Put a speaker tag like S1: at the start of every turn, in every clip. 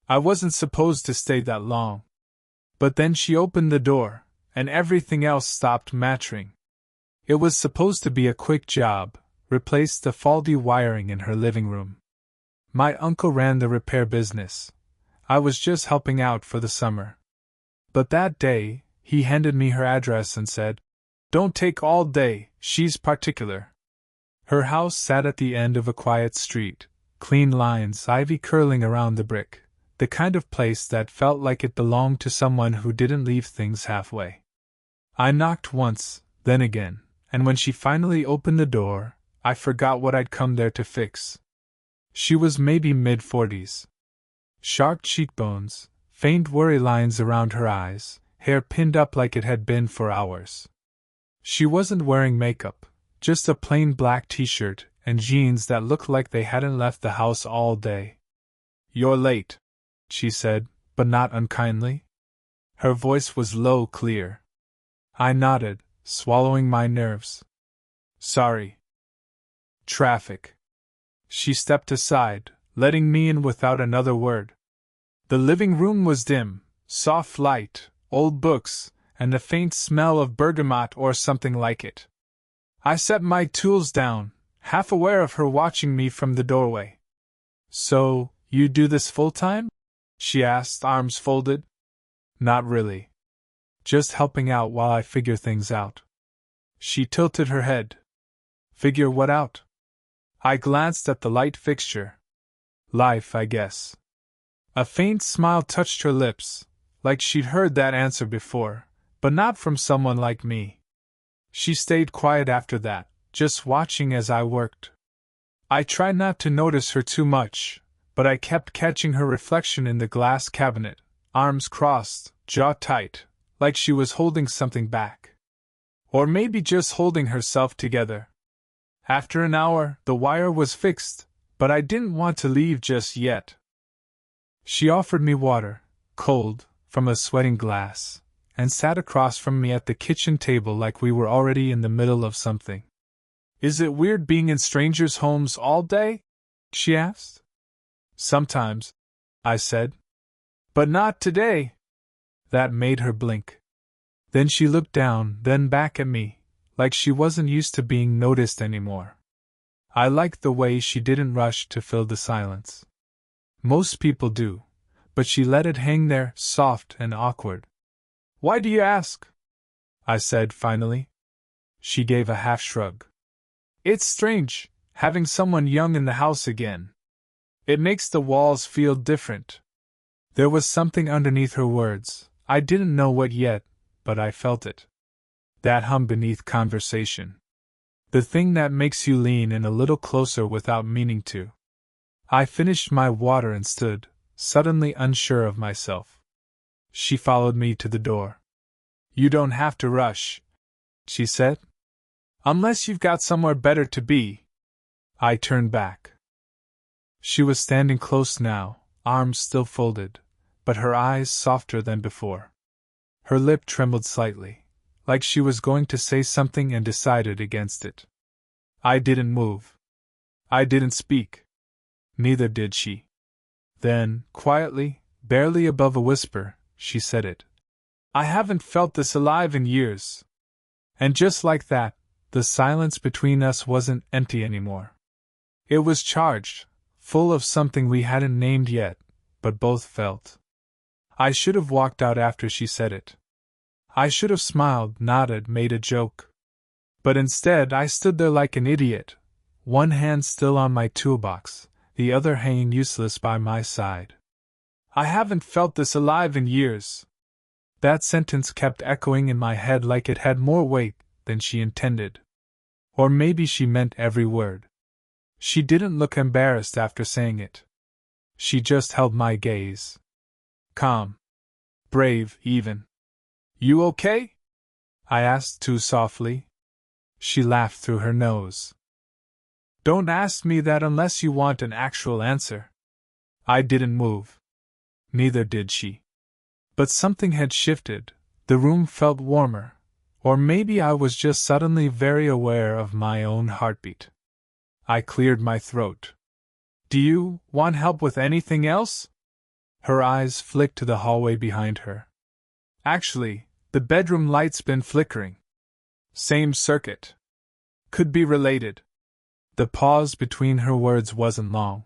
S1: I wasn't supposed to stay that long. But then she opened the door, and everything else stopped mattering. It was supposed to be a quick job, replace the faulty wiring in her living room. My uncle ran the repair business. I was just helping out for the summer. But that day, he handed me her address and said, "Don't take all day, she's particular." Her house sat at the end of a quiet street, clean lines, ivy curling around the brick, the kind of place that felt like it belonged to someone who didn't leave things halfway. I knocked once, then again, and when she finally opened the door, I forgot what I'd come there to fix. She was maybe mid-40s. Sharp cheekbones, faint worry lines around her eyes, hair pinned up like it had been for hours. She wasn't wearing makeup, just a plain black t-shirt and jeans that looked like they hadn't left the house all day. "You're late," she said, but not unkindly. Her voice was low, clear. I nodded, swallowing my nerves. "Sorry. Traffic." She stepped aside, letting me in without another word. The living room was dim, soft light, old books, and the faint smell of bergamot or something like it. I set my tools down, half aware of her watching me from the doorway. "So, you do this full-time?" she asked, arms folded. "Not really. Just helping out while I figure things out." She tilted her head. "Figure what out?" I glanced at the light fixture. "Life, I guess." A faint smile touched her lips, like she'd heard that answer before, but not from someone like me. She stayed quiet after that, just watching as I worked. I tried not to notice her too much, but I kept catching her reflection in the glass cabinet, arms crossed, jaw tight, like she was holding something back. Or maybe just holding herself together. After an hour, the wire was fixed, but I didn't want to leave just yet. She offered me water, cold, from a sweating glass, and sat across from me at the kitchen table like we were already in the middle of something. "Is it weird being in strangers' homes all day?" she asked. "Sometimes," I said. "But not today." That made her blink. Then she looked down, then back at me, like she wasn't used to being noticed anymore. I liked the way she didn't rush to fill the silence. Most people do, but she let it hang there, soft and awkward. "Why do you ask?" I said finally. She gave a half shrug. "It's strange, having someone young in the house again. It makes the walls feel different." There was something underneath her words, I didn't know what yet, but I felt it. That hum beneath conversation. The thing that makes you lean in a little closer without meaning to. I finished my water and stood, suddenly unsure of myself. She followed me to the door. "You don't have to rush," she said. "Unless you've got somewhere better to be." I turned back. She was standing close now, arms still folded, but her eyes softer than before. Her lip trembled slightly, like she was going to say something and decided against it. I didn't move. I didn't speak. Neither did she. Then, quietly, barely above a whisper, she said it. "I haven't felt this alive in years." And just like that, the silence between us wasn't empty anymore. It was charged, full of something we hadn't named yet, but both felt. I should have walked out after she said it. I should have smiled, nodded, made a joke. But instead I stood there like an idiot, one hand still on my toolbox, the other hanging useless by my side. "I haven't felt this alive in years." That sentence kept echoing in my head like it had more weight than she intended. Or maybe she meant every word. She didn't look embarrassed after saying it. She just held my gaze. Calm. Brave, even. "You okay?" I asked too softly. She laughed through her nose. "Don't ask me that unless you want an actual answer." I didn't move. Neither did she. But something had shifted, the room felt warmer, or maybe I was just suddenly very aware of my own heartbeat. I cleared my throat. "Do you want help with anything else?" Her eyes flicked to the hallway behind her. Actually, the bedroom light's been flickering. Same circuit. Could be related. The pause between her words wasn't long,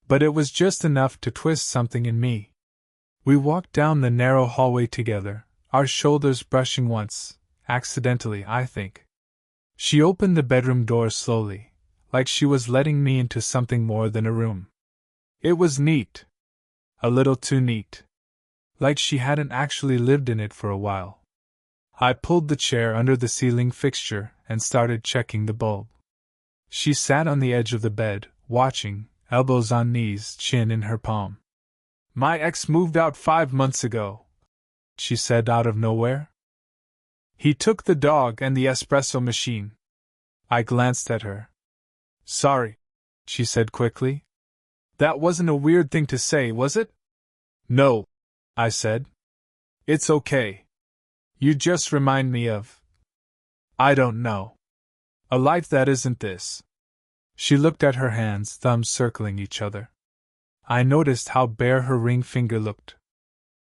S1: but it was just enough to twist something in me. We walked down the narrow hallway together, our shoulders brushing once, accidentally, I think. She opened the bedroom door slowly, like she was letting me into something more than a room. It was neat. A little too neat. Like she hadn't actually lived in it for a while. I pulled the chair under the ceiling fixture and started checking the bulb. She sat on the edge of the bed, watching, elbows on knees, chin in her palm. My ex moved out 5 months ago, she said out of nowhere. He took the dog and the espresso machine. I glanced at her. Sorry, she said quickly. That wasn't a weird thing to say, was it? No, I said. It's okay. You just remind me of… I don't know. A life that isn't this. She looked at her hands, thumbs circling each other. I noticed how bare her ring finger looked.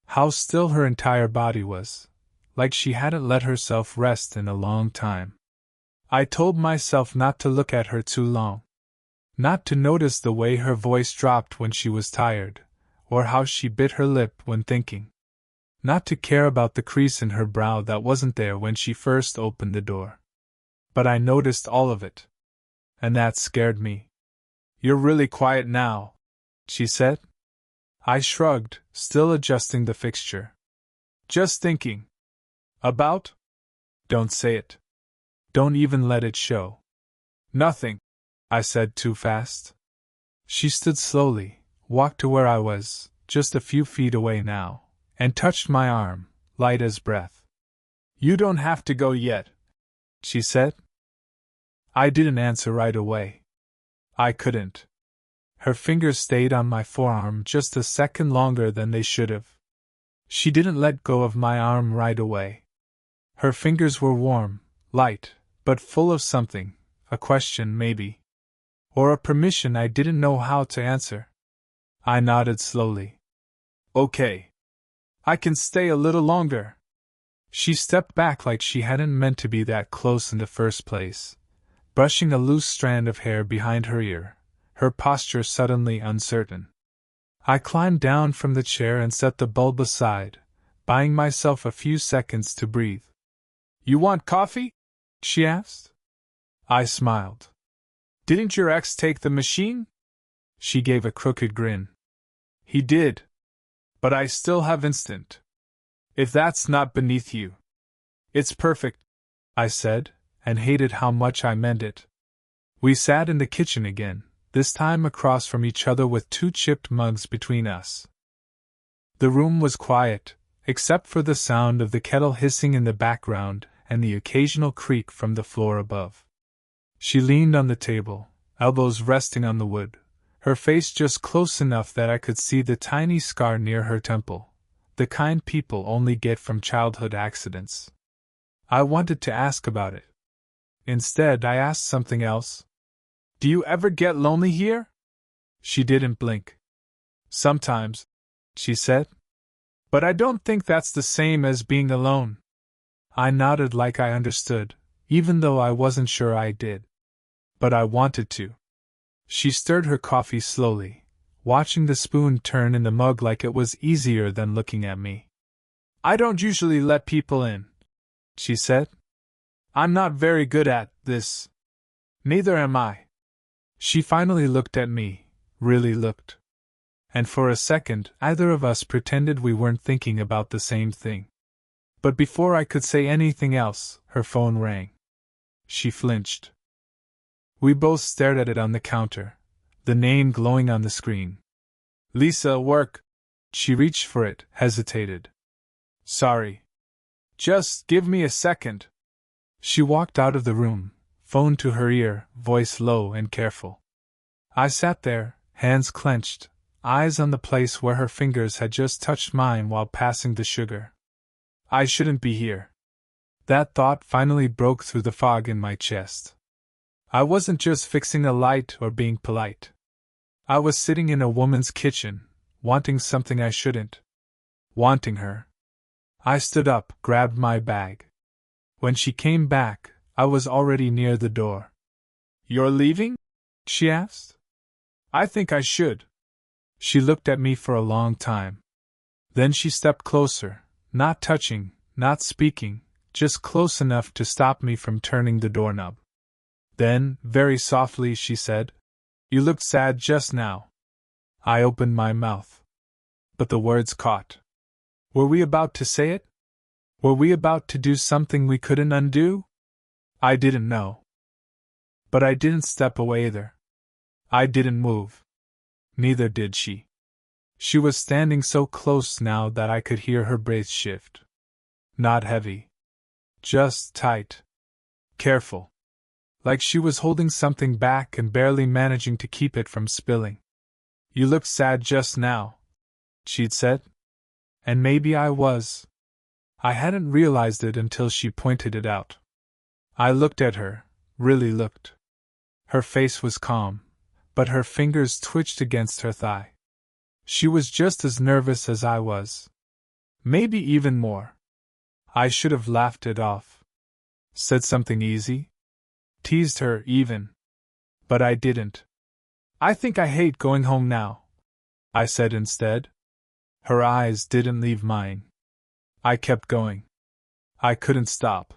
S1: How still her entire body was, like she hadn't let herself rest in a long time. I told myself not to look at her too long. Not to notice the way her voice dropped when she was tired, or how she bit her lip when thinking. Not to care about the crease in her brow that wasn't there when she first opened the door. But I noticed all of it. And that scared me. You're really quiet now, she said. I shrugged, still adjusting the fixture. Just thinking. About? Don't say it. Don't even let it show. Nothing, I said too fast. She stood slowly, walked to where I was, just a few feet away now, and touched my arm, light as breath. You don't have to go yet, she said. I didn't answer right away. I couldn't. Her fingers stayed on my forearm just a second longer than they should have. She didn't let go of my arm right away. Her fingers were warm, light, but full of something, a question maybe. Or a permission I didn't know how to answer. I nodded slowly. Okay. I can stay a little longer. She stepped back like she hadn't meant to be that close in the first place, brushing a loose strand of hair behind her ear, her posture suddenly uncertain. I climbed down from the chair and set the bulb aside, buying myself a few seconds to breathe. You want coffee? She asked. I smiled. Didn't your ex take the machine? She gave a crooked grin. He did. But I still have instant. If that's not beneath you. It's perfect, I said, and hated how much I meant it. We sat in the kitchen again, this time across from each other with 2 chipped mugs between us. The room was quiet, except for the sound of the kettle hissing in the background and the occasional creak from the floor above. She leaned on the table, elbows resting on the wood, her face just close enough that I could see the tiny scar near her temple, the kind people only get from childhood accidents. I wanted to ask about it. Instead, I asked something else. Do you ever get lonely here? She didn't blink. Sometimes, she said. But I don't think that's the same as being alone. I nodded like I understood, even though I wasn't sure I did. But I wanted to. She stirred her coffee slowly, watching the spoon turn in the mug like it was easier than looking at me. I don't usually let people in, she said. I'm not very good at this. Neither am I. She finally looked at me, really looked. And for a second, either of us pretended we weren't thinking about the same thing. But before I could say anything else, her phone rang. She flinched. We both stared at it on the counter, the name glowing on the screen. Lisa, work. She reached for it, hesitated. Sorry. Just give me a second. She walked out of the room, phone to her ear, voice low and careful. I sat there, hands clenched, eyes on the place where her fingers had just touched mine while passing the sugar. I shouldn't be here. That thought finally broke through the fog in my chest. I wasn't just fixing a light or being polite. I was sitting in a woman's kitchen, wanting something I shouldn't. Wanting her. I stood up, grabbed my bag. When she came back, I was already near the door. "You're leaving?" she asked. "I think I should." She looked at me for a long time. Then she stepped closer, not touching, not speaking, just close enough to stop me from turning the doorknob. Then, very softly, she said, "You looked sad just now." I opened my mouth. But the words caught. Were we about to say it? Were we about to do something we couldn't undo? I didn't know. But I didn't step away either. I didn't move. Neither did she. She was standing so close now that I could hear her breath shift. Not heavy. Just tight. Careful. Like she was holding something back and barely managing to keep it from spilling. "You looked sad just now," she'd said. And maybe I was. I hadn't realized it until she pointed it out. I looked at her, really looked. Her face was calm, but her fingers twitched against her thigh. She was just as nervous as I was. Maybe even more. I should have laughed it off. Said something easy. Teased her, even. But I didn't. "I think I hate going home now," I said instead. Her eyes didn't leave mine. I kept going. I couldn't stop.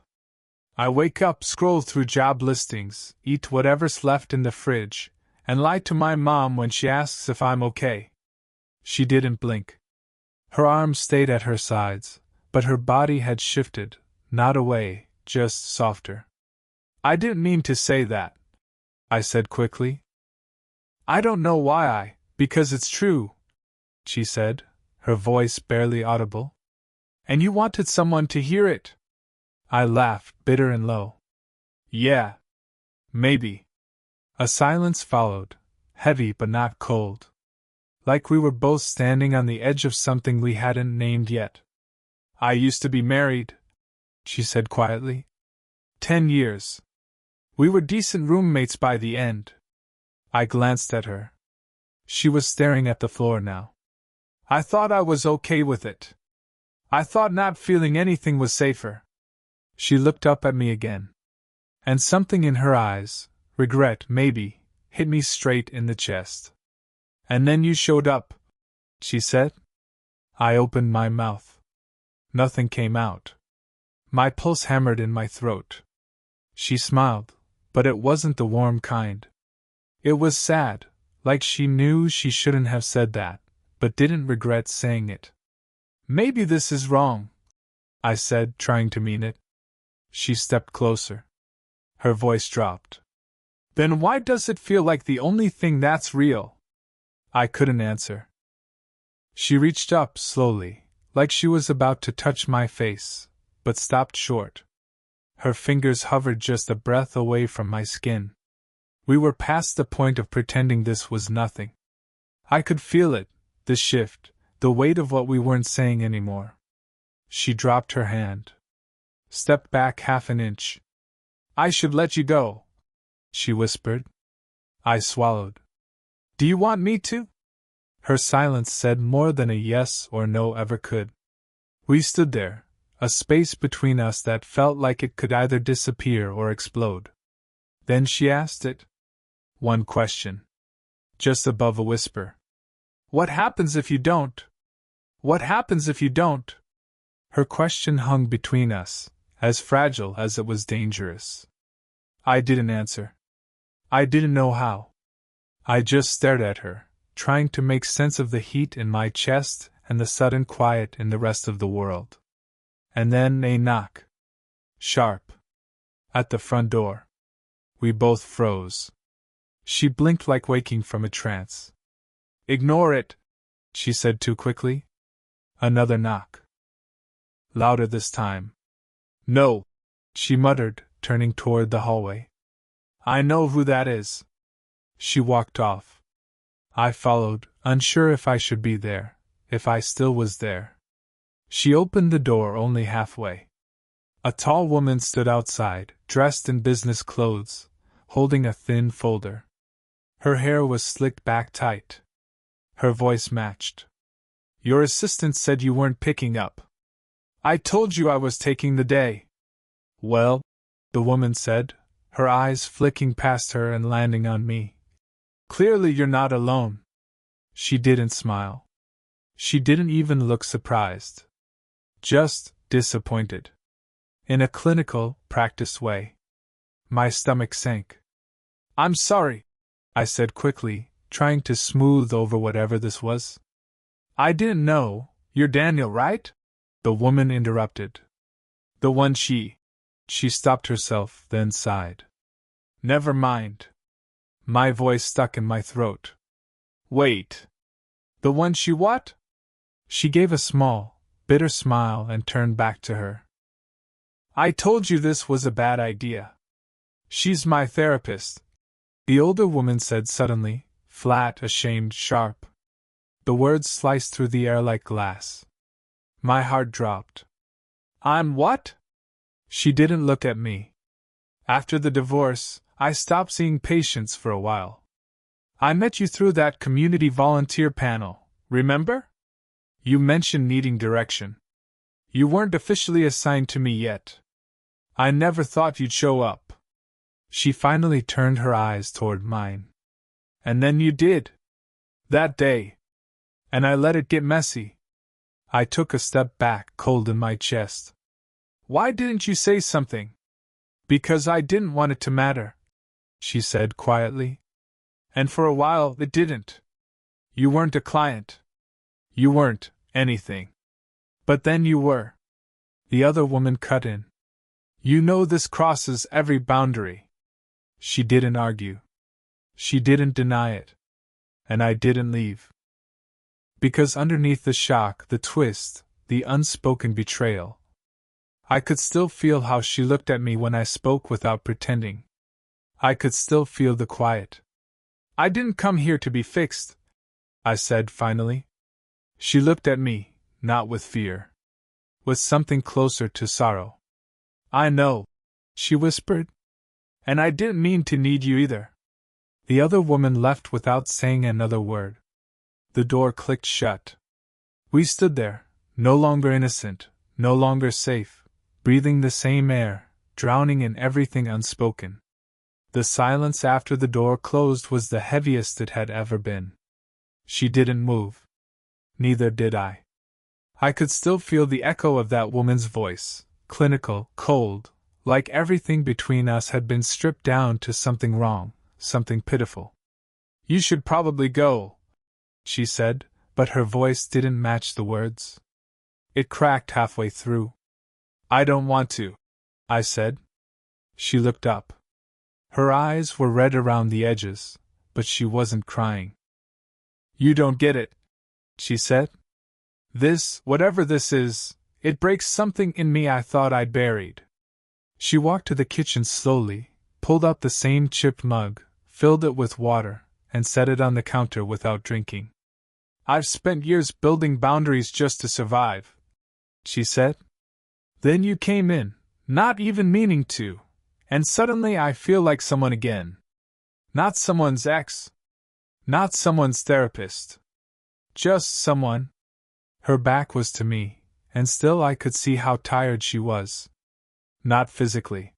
S1: I wake up, scroll through job listings, eat whatever's left in the fridge, and lie to my mom when she asks if I'm okay. She didn't blink. Her arms stayed at her sides, but her body had shifted, not away, just softer. "I didn't mean to say that," I said quickly. "I don't know why because it's true," she said, her voice barely audible. "And you wanted someone to hear it." I laughed, bitter and low. "Yeah. Maybe." A silence followed, heavy but not cold. Like we were both standing on the edge of something we hadn't named yet. "I used to be married," she said quietly. 10 years. We were decent roommates by the end. I glanced at her. She was staring at the floor now. "I thought I was okay with it. I thought not feeling anything was safer." She looked up at me again. And something in her eyes, regret maybe, hit me straight in the chest. "And then you showed up," she said. I opened my mouth. Nothing came out. My pulse hammered in my throat. She smiled, but it wasn't the warm kind. It was sad, like she knew she shouldn't have said that, but didn't regret saying it. "Maybe this is wrong," I said, trying to mean it. She stepped closer. Her voice dropped. "Then why does it feel like the only thing that's real?" I couldn't answer. She reached up slowly, like she was about to touch my face, but stopped short. Her fingers hovered just a breath away from my skin. We were past the point of pretending this was nothing. I could feel it, the shift, the weight of what we weren't saying anymore. She dropped her hand. Stepped back half an inch. "I should let you go," she whispered. I swallowed. "Do you want me to?" Her silence said more than a yes or no ever could. We stood there, a space between us that felt like it could either disappear or explode. Then she asked it. One question. Just above a whisper. "What happens if you don't? What happens if you don't?" Her question hung between us, as fragile as it was dangerous. I didn't answer. I didn't know how. I just stared at her, trying to make sense of the heat in my chest and the sudden quiet in the rest of the world. And then a knock. Sharp. At the front door. We both froze. She blinked like waking from a trance. "Ignore it," she said too quickly. Another knock. Louder this time. "No," she muttered, turning toward the hallway. "I know who that is." She walked off. I followed, unsure if I should be there, if I still was there. She opened the door only halfway. A tall woman stood outside, dressed in business clothes, holding a thin folder. Her hair was slicked back tight. Her voice matched. Your assistant said you weren't picking up. I told you I was taking the day. Well, the woman said, her eyes flicking past her and landing on me. Clearly you're not alone. She didn't smile. She didn't even look surprised. Just disappointed. In a clinical, practiced way. My stomach sank. I'm sorry, I said quickly, trying to smooth over whatever this was. I didn't know. You're Daniel, right? The woman interrupted. The one she stopped herself, then sighed. Never mind. My voice stuck in my throat. Wait. The one she what? She gave a small, bitter smile and turned back to her. I told you this was a bad idea. She's my therapist, the older woman said suddenly, flat, ashamed, sharp. The words sliced through the air like glass. My heart dropped. I'm what? She didn't look at me. After the divorce, I stopped seeing patients for a while. I met you through that community volunteer panel, remember? You mentioned needing direction. You weren't officially assigned to me yet. I never thought you'd show up. She finally turned her eyes toward mine. And then you did. That day. And I let it get messy. I took a step back, cold in my chest. Why didn't you say something? Because I didn't want it to matter, she said quietly. And for a while it didn't. You weren't a client. You weren't anything. But then you were. The other woman cut in. You know this crosses every boundary. She didn't argue. She didn't deny it. And I didn't leave. Because underneath the shock, the twist, the unspoken betrayal, I could still feel how she looked at me when I spoke without pretending. I could still feel the quiet. I didn't come here to be fixed, I said finally. She looked at me, not with fear. With something closer to sorrow. I know, she whispered. And I didn't mean to need you either. The other woman left without saying another word. The door clicked shut. We stood there, no longer innocent, no longer safe, breathing the same air, drowning in everything unspoken. The silence after the door closed was the heaviest it had ever been. She didn't move. Neither did I. I could still feel the echo of that woman's voice, clinical, cold, like everything between us had been stripped down to something wrong, something pitiful. You should probably go, she said, but her voice didn't match the words. It cracked halfway through. I don't want to, I said. She looked up. Her eyes were red around the edges, but she wasn't crying. You don't get it, she said. This, whatever this is, it breaks something in me I thought I'd buried. She walked to the kitchen slowly, pulled out the same chipped mug, filled it with water, and set it on the counter without drinking. I've spent years building boundaries just to survive, she said. Then you came in, not even meaning to, and suddenly I feel like someone again. Not someone's ex. Not someone's therapist. Just someone. Her back was to me, and still I could see how tired she was. Not physically.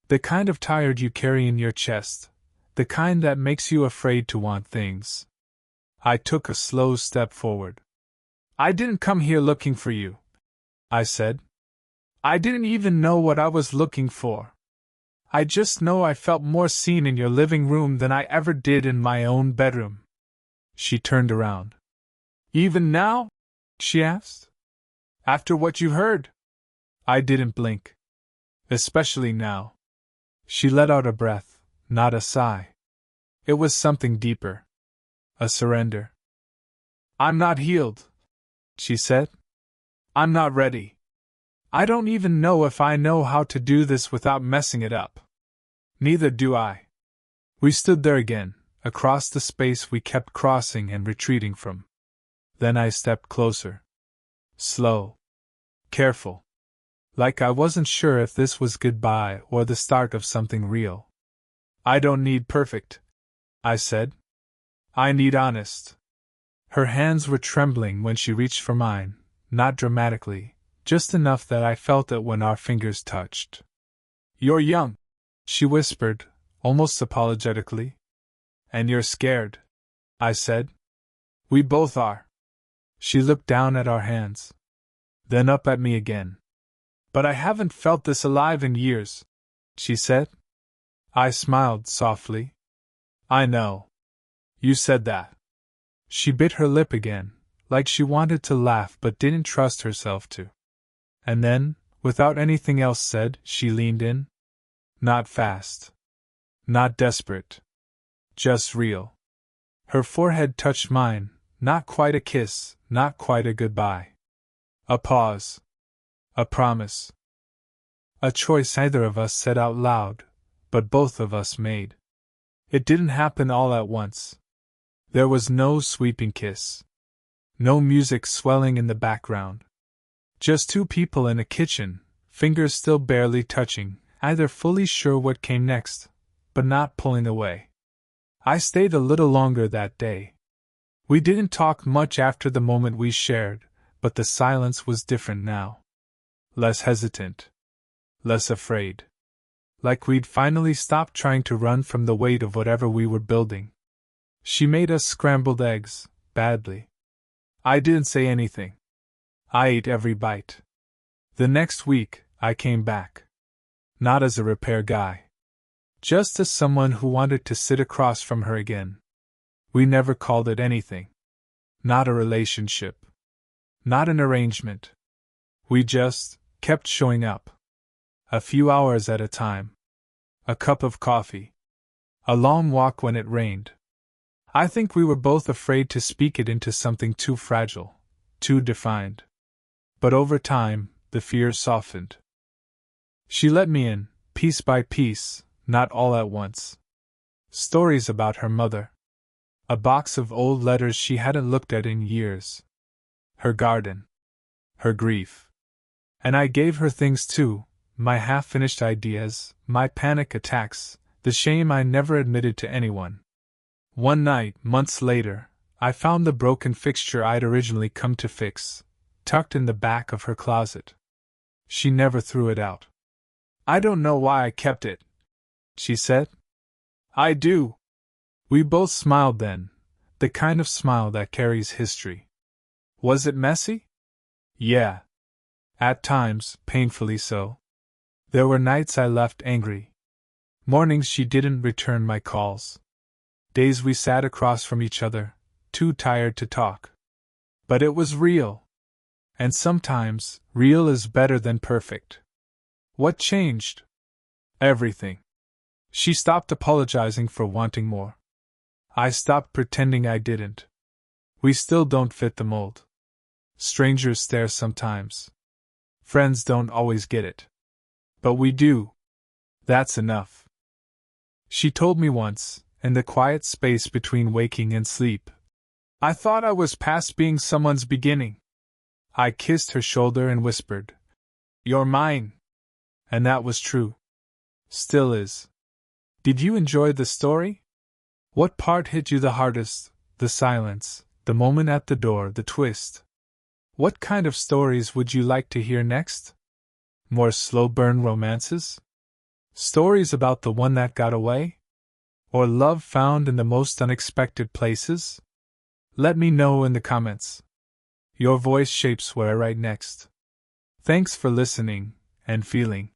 S1: The kind of tired you carry in your chest, the kind that makes you afraid to want things. I took a slow step forward. I didn't come here looking for you, I said. I didn't even know what I was looking for. I just know I felt more seen in your living room than I ever did in my own bedroom. She turned around. Even now? She asked. After what you heard? I didn't blink. Especially now. She let out a breath, not a sigh. It was something deeper. A surrender. I'm not healed, she said. I'm not ready. I don't even know if I know how to do this without messing it up. Neither do I. We stood there again, across the space we kept crossing and retreating from. Then I stepped closer. Slow. Careful. Like I wasn't sure if this was goodbye or the start of something real. I don't need perfect, I said. I need honest. Her hands were trembling when she reached for mine, not dramatically, just enough that I felt it when our fingers touched. "You're young," she whispered, almost apologetically. "And you're scared," I said. "We both are." She looked down at our hands, then up at me again. "But I haven't felt this alive in years," she said. I smiled softly. "I know. You said that." She bit her lip again, like she wanted to laugh but didn't trust herself to. And then, without anything else said, she leaned in. Not fast. Not desperate. Just real. Her forehead touched mine, not quite a kiss, not quite a goodbye. A pause. A promise. A choice neither of us said out loud, but both of us made. It didn't happen all at once. There was no sweeping kiss. No music swelling in the background. Just two people in a kitchen, fingers still barely touching, either fully sure what came next, but not pulling away. I stayed a little longer that day. We didn't talk much after the moment we shared, but the silence was different now. Less hesitant. Less afraid. Like we'd finally stopped trying to run from the weight of whatever we were building. She made us scrambled eggs, badly. I didn't say anything. I ate every bite. The next week, I came back. Not as a repair guy. Just as someone who wanted to sit across from her again. We never called it anything. Not a relationship. Not an arrangement. We just kept showing up. A few hours at a time. A cup of coffee. A long walk when it rained. I think we were both afraid to speak it into something too fragile, too defined. But over time, the fear softened. She let me in, piece by piece, not all at once. Stories about her mother. A box of old letters she hadn't looked at in years. Her garden. Her grief. And I gave her things too, my half-finished ideas, my panic attacks, the shame I never admitted to anyone. One night, months later, I found the broken fixture I'd originally come to fix, tucked in the back of her closet. She never threw it out. "I don't know why I kept it," she said. "I do." We both smiled then, the kind of smile that carries history. Was it messy? Yeah. At times, painfully so. There were nights I left angry. Mornings she didn't return my calls. Days we sat across from each other, too tired to talk. But it was real. And sometimes, real is better than perfect. What changed? Everything. She stopped apologizing for wanting more. I stopped pretending I didn't. We still don't fit the mold. Strangers stare sometimes. Friends don't always get it. But we do. That's enough. She told me once, in the quiet space between waking and sleep, "I thought I was past being someone's beginning." I kissed her shoulder and whispered, "You're mine." And that was true. Still is. Did you enjoy the story? What part hit you the hardest? The silence, the moment at the door, the twist? What kind of stories would you like to hear next? More slow-burn romances? Stories about the one that got away? Or love found in the most unexpected places? Let me know in the comments. Your voice shapes where I write next. Thanks for listening and feeling.